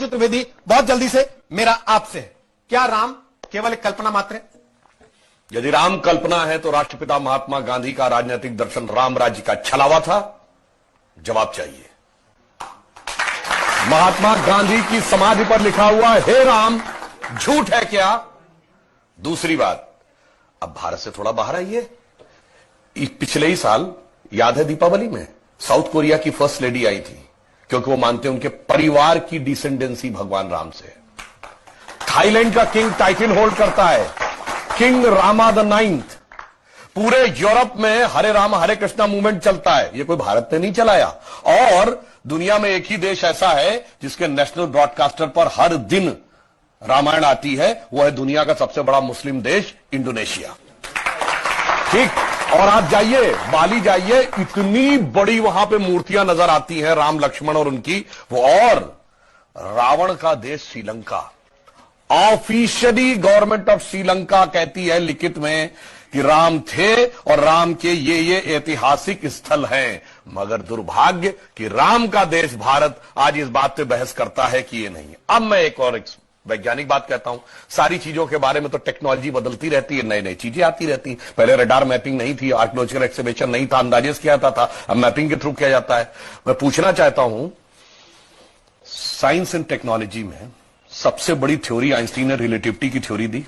त्रिवेदी, बहुत जल्दी से मेरा आपसे है, क्या राम केवल एक कल्पना मात्र है? यदि राम कल्पना है तो राष्ट्रपिता महात्मा गांधी का राजनीतिक दर्शन राम राज्य का छलावा था? जवाब चाहिए। महात्मा गांधी की समाधि पर लिखा हुआ हे राम झूठ है क्या? दूसरी बात, अब भारत से थोड़ा बाहर आइए। पिछले ही साल याद है दीपावली में साउथ कोरिया की फर्स्ट लेडी आई थी, क्योंकि वो मानते हैं उनके परिवार की डिसेंडेंसी भगवान राम से। थाईलैंड का किंग टाइटल होल्ड करता है, किंग रामा द 9th। पूरे यूरोप में हरे राम हरे कृष्णा मूवमेंट चलता है, ये कोई भारत ने नहीं चलाया। और दुनिया में एक ही देश ऐसा है जिसके नेशनल ब्रॉडकास्टर पर हर दिन रामायण आती है, वो है दुनिया का सबसे बड़ा मुस्लिम देश इंडोनेशिया। ठीक, और आप जाइए बाली जाइए, इतनी बड़ी वहां पे मूर्तियां नजर आती हैं राम लक्ष्मण और उनकी वो। और रावण का देश Sri Lanka, officially government of Sri Lanka कहती है लिखित में कि राम थे और राम के ये ऐतिहासिक स्थल हैं, मगर दुर्भाग्य कि राम का देश भारत आज इस बात पे बहस करता है कि ये नहीं है। अब मैं एक और वैज्ञानिक बात कहता हूं, सारी चीजों के बारे में तो टेक्नोलॉजी बदलती रहती है, नई नई चीजें आती रहती हैं। पहले रडार मैपिंग नहीं थी, आर्कियोलॉजिकल एक्सकवेशन नहीं था, अंदाजे किया जाता था, अब मैपिंग के थ्रू किया जाता है। मैं पूछना चाहता हूं, साइंस एंड टेक्नोलॉजी में सबसे बड़ी थ्योरी आइंस्टीन ने रिलेटिविटी की थ्योरी दी,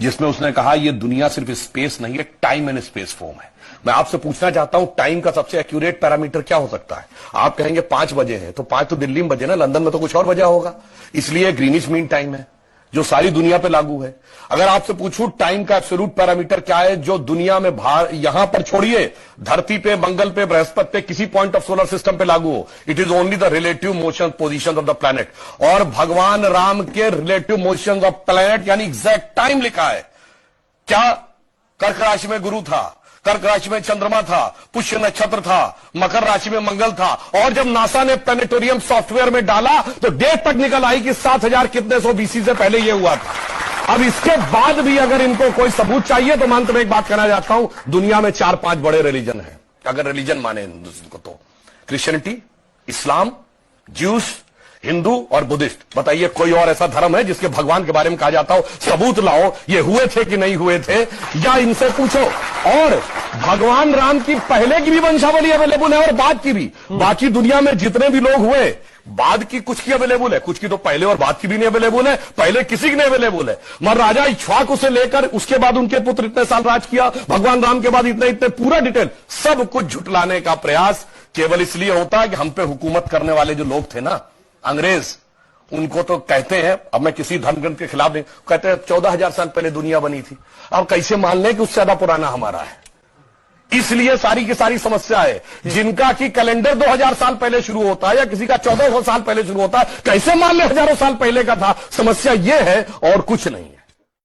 जिसमें उसने कहा यह दुनिया सिर्फ स्पेस नहीं है, टाइम एंड स्पेस फॉर्म है। मैं आपसे पूछना चाहता हूं, टाइम का सबसे एक्यूरेट पैरामीटर क्या हो सकता है? आप कहेंगे 5 बजे हैं, तो 5 तो दिल्ली में बजे ना, लंदन में तो कुछ और वजह होगा, इसलिए ग्रीनिच मीन टाइम है जो सारी दुनिया पे लागू है। अगर आपसे पूछूं टाइम का एब्सोल्यूट पैरामीटर क्या है जो दुनिया में यहां पर छोड़िए, धरती पे, मंगल पे, बृहस्पति पे, किसी पॉइंट ऑफ सोलर सिस्टम पे लागू हो, it is only the relative motion position of the planet. और भगवान राम के रिलेटिव मोशन ऑफ प्लैनेट यानी एग्जैक्ट टाइम लिखा है। क्या कर्क राशि में गुरु था, कर्क राशि में चंद्रमा था, पुष्य नक्षत्र था, मकर राशि में मंगल था, और जब नासा ने प्लैनेटोरियम सॉफ्टवेयर में डाला तो डेट तक निकल आई कि 7000 कितने सौ बीसी से पहले यह हुआ था। अब इसके बाद भी अगर इनको कोई सबूत चाहिए तो मैं एक बात कहना चाहता हूं, दुनिया में 4-5 बड़े रिलीजन हैं, अगर रिलीजन माने को तो क्रिश्चियनिटी, इस्लाम, ज्यूस, हिंदू और बुद्धिस्ट। बताइए कोई और ऐसा धर्म है जिसके भगवान के बारे में कहा जाता हो सबूत लाओ ये हुए थे कि नहीं हुए थे, या इनसे पूछो। और भगवान राम की पहले की भी वंशावली अवेलेबल है और बाद की भी। बाकी दुनिया में जितने भी लोग हुए, बाद की कुछ की अवेलेबल है, कुछ की तो पहले और बाद की भी नहीं अवेलेबल है, पहले किसी की नहीं अवेलेबल है। मगर राजा इक्ष्वाकु से लेकर उसके बाद उनके पुत्र इतने साल राज किया, भगवान राम के बाद इतने पूरा डिटेल सब कुछ झुटलाने का प्रयास केवल इसलिए होता है कि हम पे हुकूमत करने वाले जो लोग थे ना, अंग्रेज, उनको तो कहते हैं, अब मैं किसी धर्म ग्रंथ के खिलाफ नहीं, कहते हैं 14,000 साल पहले दुनिया बनी थी। अब कैसे मान लें कि उससे ज्यादा पुराना हमारा है? इसलिए सारी की सारी समस्या है। जिनका कि कैलेंडर 2000 साल पहले शुरू होता है या किसी का 1400 साल पहले शुरू होता है, कैसे मान ले हजारों साल पहले का था? समस्या यह है और कुछ नहीं है।